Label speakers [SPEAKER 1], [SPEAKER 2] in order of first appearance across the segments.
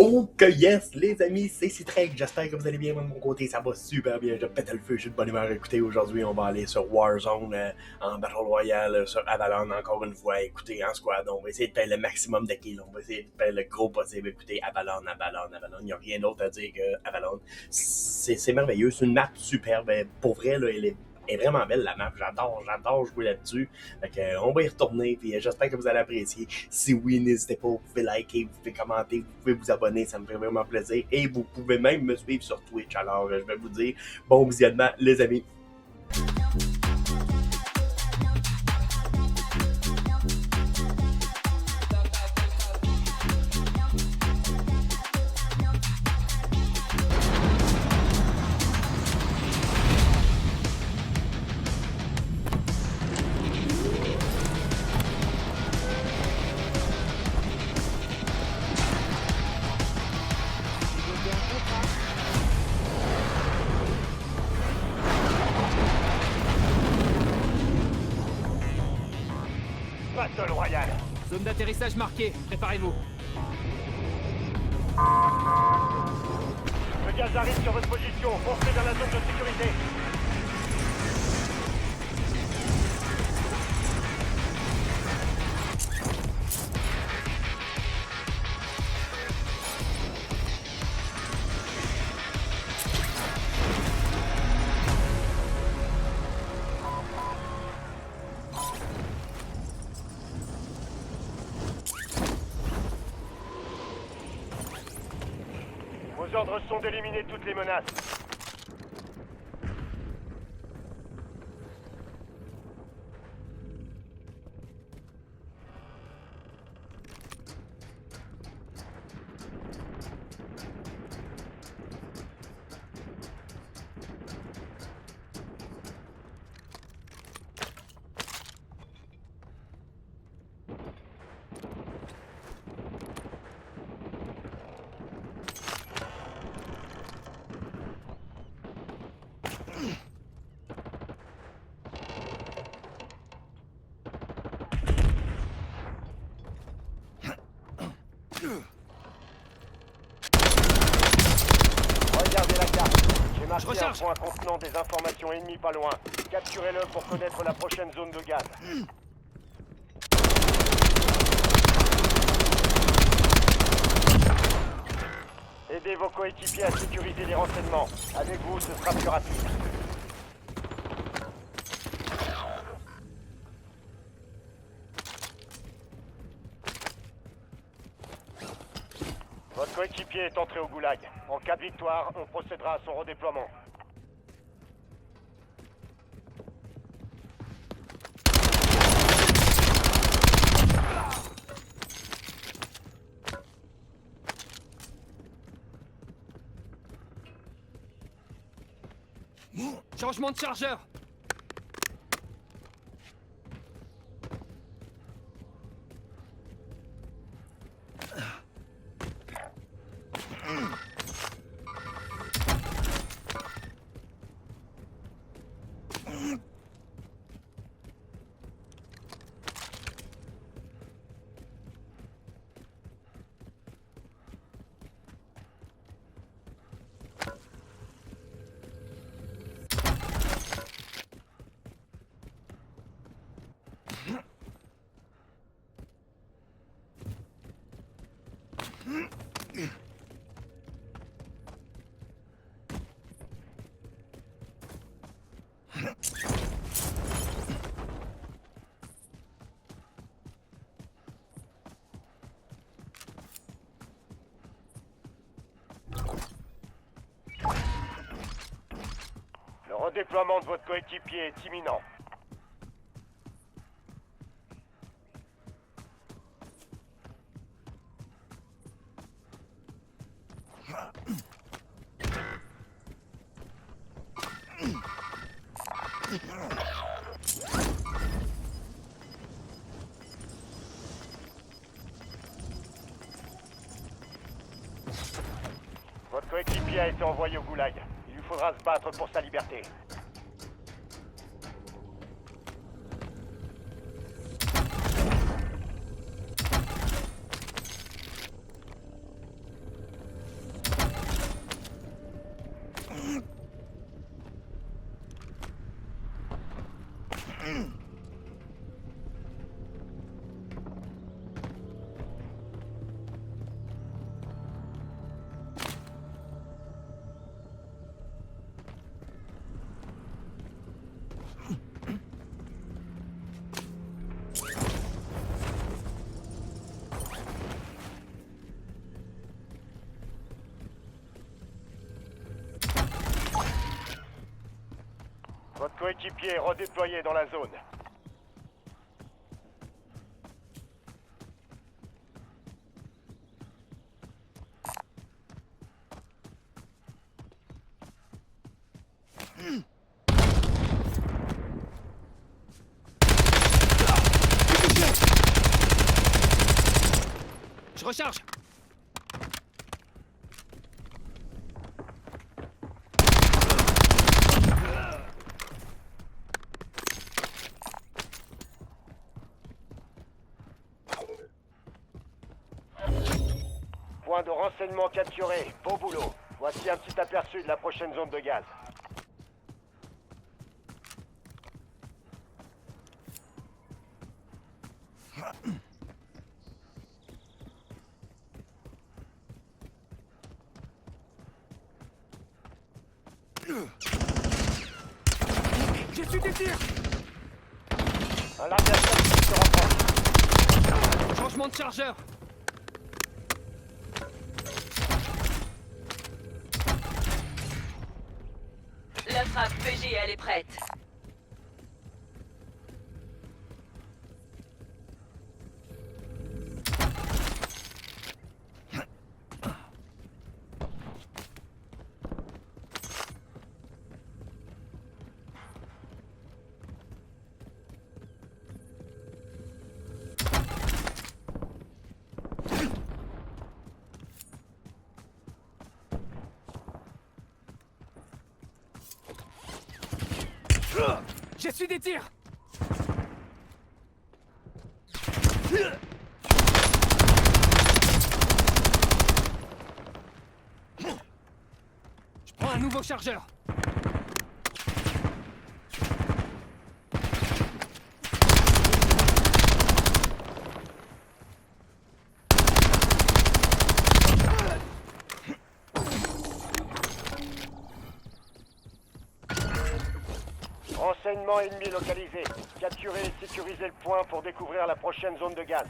[SPEAKER 1] Oh que yes, les amis, c'est Citrek. J'espère que vous allez bien. Moi, de mon côté, ça va super bien. Je pète le feu, je suis de bonne humeur. Écoutez, aujourd'hui, on va aller sur Warzone en Battle Royale, sur Avalon, encore une fois. Écoutez, en squad, on va essayer de faire le maximum de kills. On va essayer de faire le gros possible. Écoutez, Avalon, Avalon, Avalon. Il n'y a rien d'autre à dire que Avalon. C'est merveilleux. C'est une map superbe. Pour vrai, là, elle est vraiment belle la map, j'adore jouer là-dessus. Fait que, on va y retourner, puis j'espère que vous allez apprécier. Si oui, n'hésitez pas, vous pouvez liker, vous pouvez commenter, vous pouvez vous abonner, ça me fait vraiment plaisir. Et vous pouvez même me suivre sur Twitch. Alors, je vais vous dire bon visionnement, les amis.
[SPEAKER 2] Battle Royale.
[SPEAKER 3] Zone d'atterrissage marquée, préparez-vous.
[SPEAKER 2] Le gaz arrive sur votre position. Foncez dans la zone de sécurité. Vos ordres sont d'éliminer toutes les menaces. Regardez la carte. J'ai marqué un point contenant des informations ennemies pas loin. Capturez-le pour connaître la prochaine zone de gaz. Aidez vos coéquipiers à sécuriser les renseignements. Avec vous, ce sera plus rapide. Votre coéquipier est entré au goulag. En cas de victoire, on procédera à son redéploiement.
[SPEAKER 3] Changement de chargeur. Le redéploiement de votre coéquipier est imminent. Votre coéquipier a été envoyé au goulag. Il lui faudra se battre pour sa liberté.
[SPEAKER 2] coéquipier redéployé dans la zone.
[SPEAKER 4] Je recharge.
[SPEAKER 2] Point de renseignement capturé. Beau boulot. Voici un petit aperçu de la prochaine zone de gaz.
[SPEAKER 4] J'ai su des tirs.
[SPEAKER 2] Un largage tactique se rapproche.
[SPEAKER 4] Changement de chargeur.
[SPEAKER 5] La frappe PGL est prête.
[SPEAKER 4] J'ai su des tirs. Je prends un nouveau chargeur.
[SPEAKER 2] Renseignement ennemi localisé. Capturez et sécurisez le point pour découvrir la prochaine zone de gaz.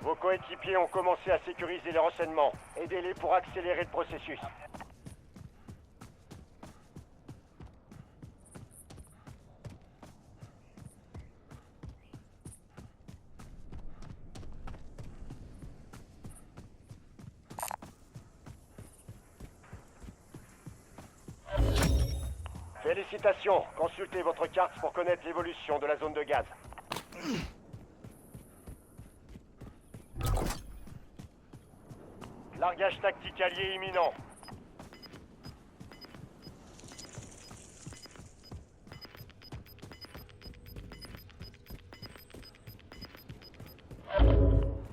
[SPEAKER 2] Vos coéquipiers ont commencé à sécuriser les renseignements. Aidez-les pour accélérer le processus. Félicitations. Consultez votre carte pour connaître l'évolution de la zone de gaz. Largage tactique allié imminent.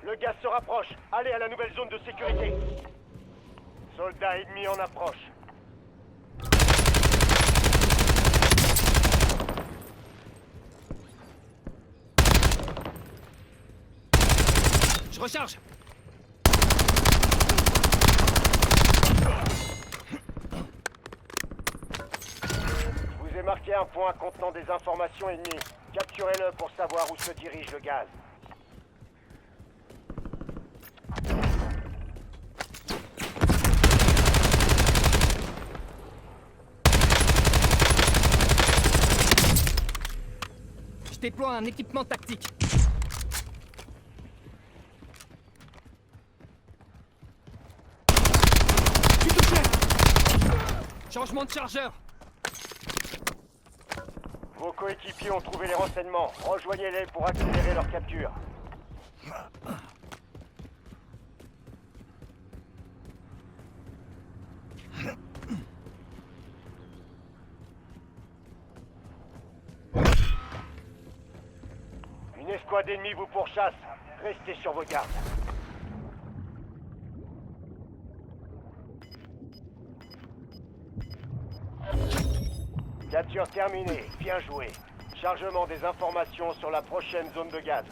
[SPEAKER 2] Le gaz se rapproche. Allez à la nouvelle zone de sécurité. Soldats ennemis en approche.
[SPEAKER 4] Je recharge.
[SPEAKER 2] Je vous ai marqué un point contenant des informations ennemies. Capturez-le pour savoir où se dirige le gaz.
[SPEAKER 4] Je déploie un équipement tactique. Je suis touché. Changement de chargeur.
[SPEAKER 2] Vos coéquipiers ont trouvé les renseignements. Rejoignez-les pour accélérer leur capture. Une escouade ennemie vous pourchasse. Restez sur vos gardes. Capture terminée, bien joué. Chargement des informations sur la prochaine zone de gaz.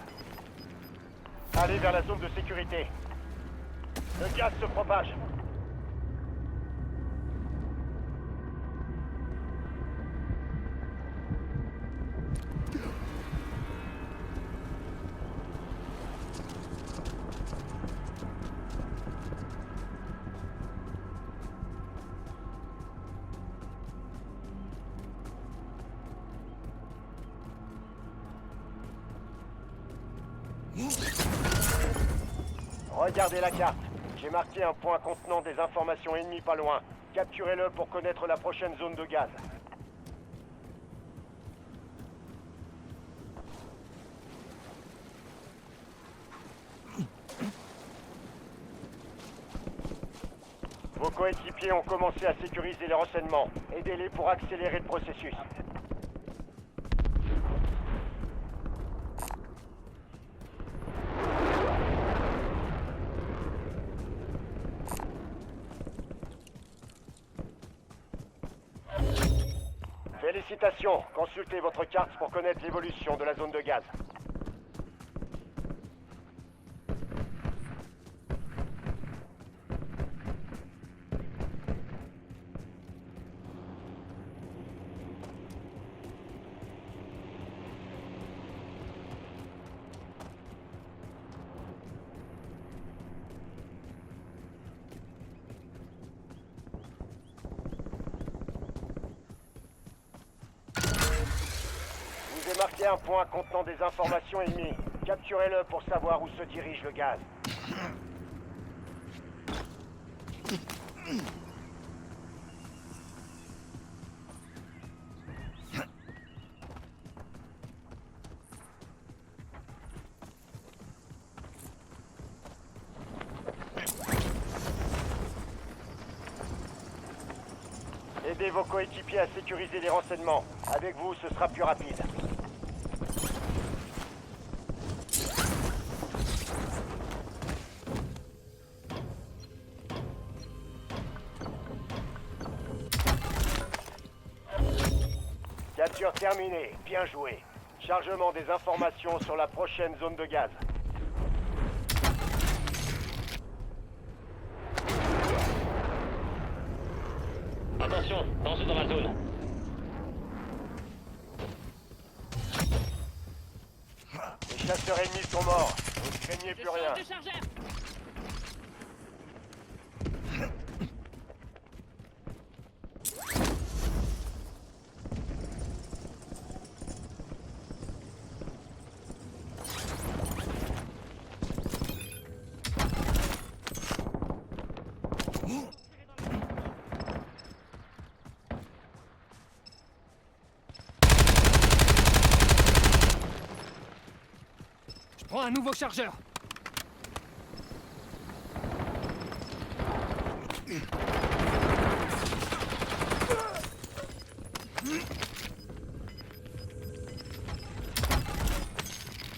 [SPEAKER 2] Allez vers la zone de sécurité. Le gaz se propage. Regardez la carte. J'ai marqué un point contenant des informations ennemies pas loin. Capturez-le pour connaître la prochaine zone de gaz. Vos coéquipiers ont commencé à sécuriser les renseignements. Aidez-les pour accélérer le processus. Félicitations, consultez votre carte pour connaître l'évolution de la zone de gaz. Vous avez marqué un point contenant des informations ennemies. Capturez-le pour savoir où se dirige le gaz. Aidez vos coéquipiers à sécuriser les renseignements. Avec vous, ce sera plus rapide. Capture terminée, bien joué. Chargement des informations sur la prochaine zone de gaz.
[SPEAKER 6] Attention, danger dans la zone.
[SPEAKER 2] Les chasseurs ennemis sont morts. Vous ne craignez plus rien.
[SPEAKER 4] Prends un nouveau chargeur.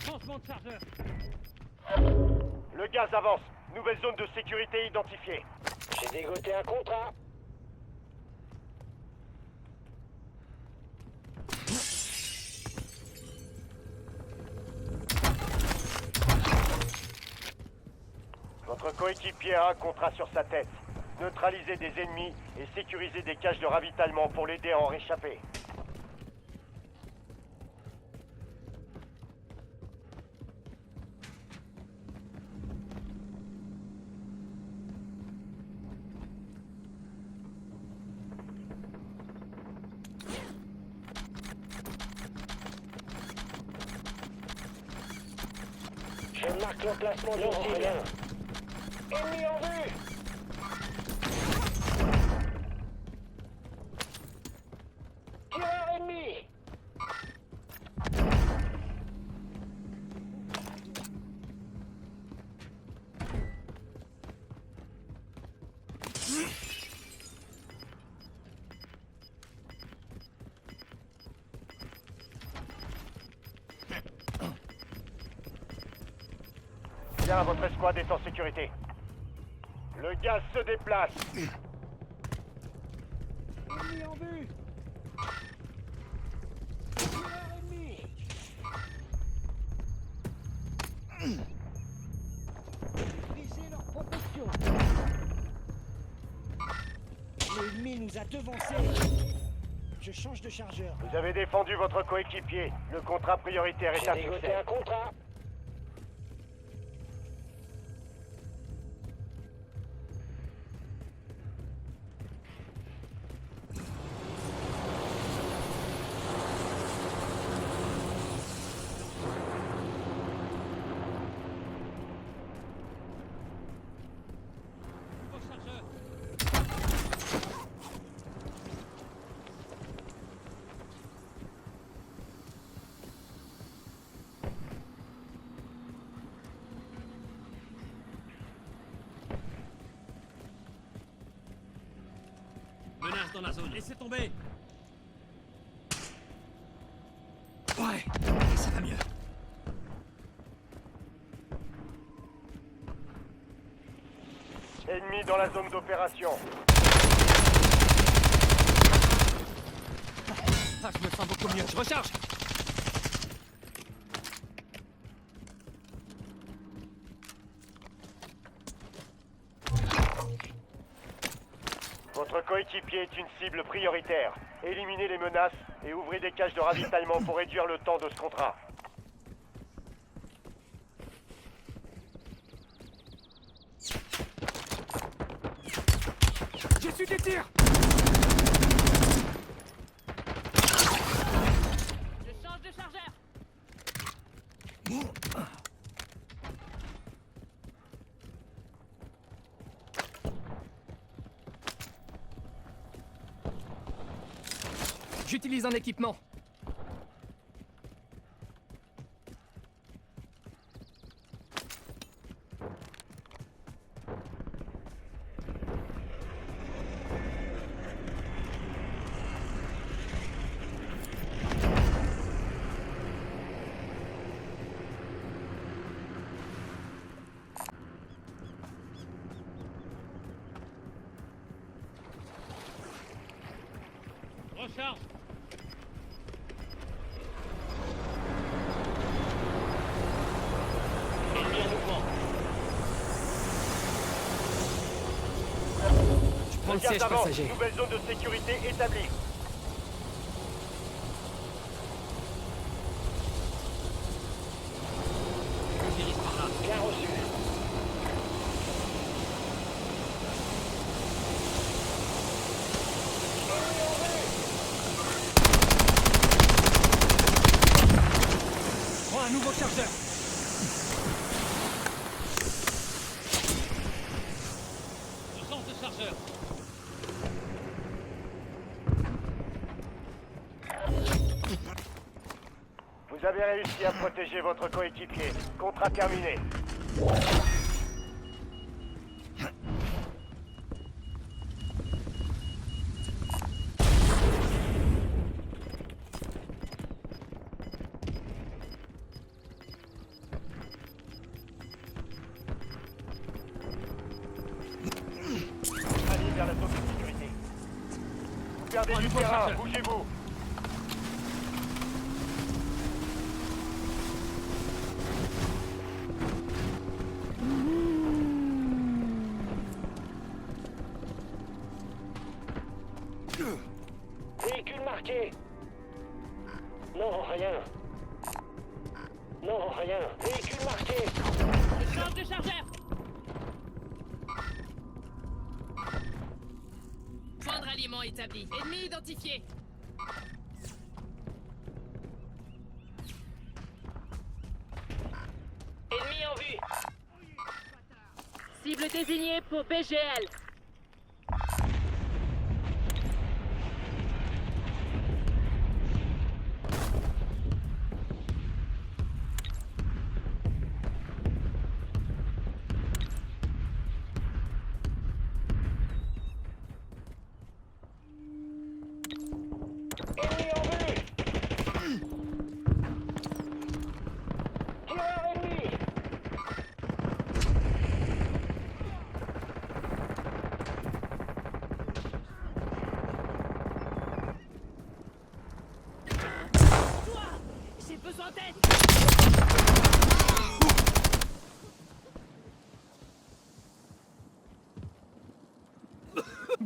[SPEAKER 4] Changement de chargeur.
[SPEAKER 2] Le gaz avance. Nouvelle zone de sécurité identifiée.
[SPEAKER 6] J'ai dégoté un contrat.
[SPEAKER 2] Votre coéquipier a un contrat sur sa tête. Neutraliser des ennemis et sécuriser des caches de ravitaillement pour l'aider à en réchapper.
[SPEAKER 6] Je marque l'emplacement du cible. Ennemi en vue. Tireur ennemi.
[SPEAKER 2] Bien, votre escouade est en sécurité. Le gaz se déplace.
[SPEAKER 4] Ennemi en vue.
[SPEAKER 6] Brisez leur protection. L'ennemi nous a devancés. Je change de chargeur.
[SPEAKER 2] Vous avez défendu votre coéquipier. Le contrat prioritaire est
[SPEAKER 6] J'ai
[SPEAKER 2] un
[SPEAKER 6] négocié
[SPEAKER 2] succès.
[SPEAKER 6] un contrat.
[SPEAKER 4] Menace dans la zone, laissez tomber. Ouais, ça va mieux.
[SPEAKER 2] Ennemi dans la zone d'opération.
[SPEAKER 4] Ah, je me sens beaucoup mieux. Je recharge.
[SPEAKER 2] Votre coéquipier est une cible prioritaire. Éliminez les menaces et ouvrez des caches de ravitaillement pour réduire le temps de ce contrat.
[SPEAKER 4] J'ai su des tirs.
[SPEAKER 5] Je change de chargeur.
[SPEAKER 4] J'utilise un équipement.
[SPEAKER 7] Recharge. Ennemi en mouvement.
[SPEAKER 4] Je prends le
[SPEAKER 2] Garde
[SPEAKER 4] siège
[SPEAKER 2] d'avant,
[SPEAKER 4] passager.
[SPEAKER 2] nouvelle zone de sécurité établie.
[SPEAKER 4] Je dirige par là.
[SPEAKER 6] Bien reçu.
[SPEAKER 4] Prends un nouveau chargeur.
[SPEAKER 7] Je change de chargeur.
[SPEAKER 2] Vous avez réussi à protéger votre coéquipier. Contrat terminé. Allez vers la zone de sécurité. Vous perdez du terrain, bougez-vous.
[SPEAKER 6] Véhicule marqué. Non, rien. Non, rien. Véhicule marqué.
[SPEAKER 5] Je change de chargeur. Point de ralliement établi. Ennemi identifié. Ennemi en vue. Cible désignée pour BGL.
[SPEAKER 6] Ennemi en vue. Tireur ennemi.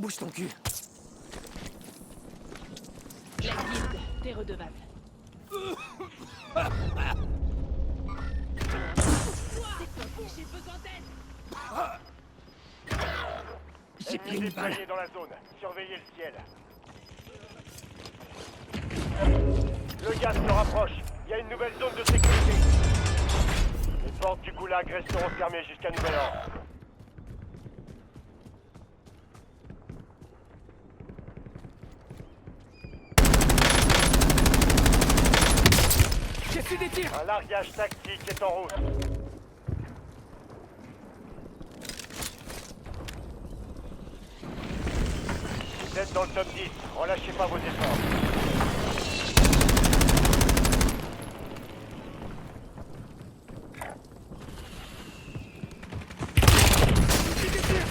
[SPEAKER 4] Bouge ton cul.
[SPEAKER 5] La guilde, t'es redevable. J'ai besoin d'aide.
[SPEAKER 4] J'ai pris
[SPEAKER 2] Ennemis
[SPEAKER 4] une balle.
[SPEAKER 2] déployés dans la zone. Surveillez le ciel. Le gaz se rapproche. Il y a une nouvelle zone de sécurité. Les portes du goulag resteront fermées jusqu'à nouvel ordre.
[SPEAKER 4] J'ai fait des tirs.
[SPEAKER 2] Un largage tactique est en route. Vous êtes dans le top 10. Relâchez pas vos efforts.
[SPEAKER 4] J'ai des tirs.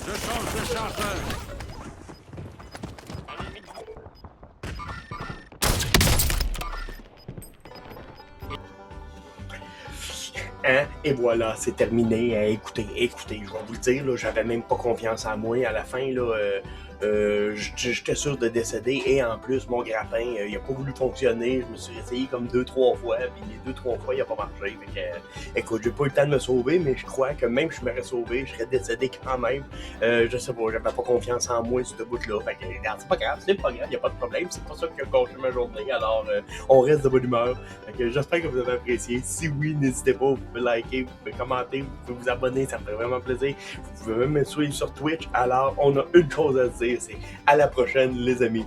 [SPEAKER 7] Je change de chargeur.
[SPEAKER 1] Hein? Et voilà, c'est terminé. Écoutez, je vais vous le dire, là, j'avais même pas confiance en moi. À la fin, là, j'étais sûr de décéder. Et en plus, mon grappin, il a pas voulu fonctionner. Je me suis essayé comme 2-3 fois. Puis les 2-3 fois, il a pas marché. Fait que, écoute, j'ai pas eu le temps de me sauver, mais je crois que même si je m'aurais sauvé, je serais décédé quand même. Je sais pas, j'avais pas confiance en moi sur ce bout-là. Fait que, regarde, c'est pas grave, y a pas de problème. C'est pas ça qui a gâché ma journée. Alors, on reste de bonne humeur. Fait que j'espère que vous avez apprécié. Si oui, n'hésitez pas, vous pouvez liker, vous pouvez commenter, vous pouvez vous abonner, ça me fait vraiment plaisir. Vous pouvez même me suivre sur Twitch. Alors, on a une chose à se dire, c'est à la prochaine, les amis.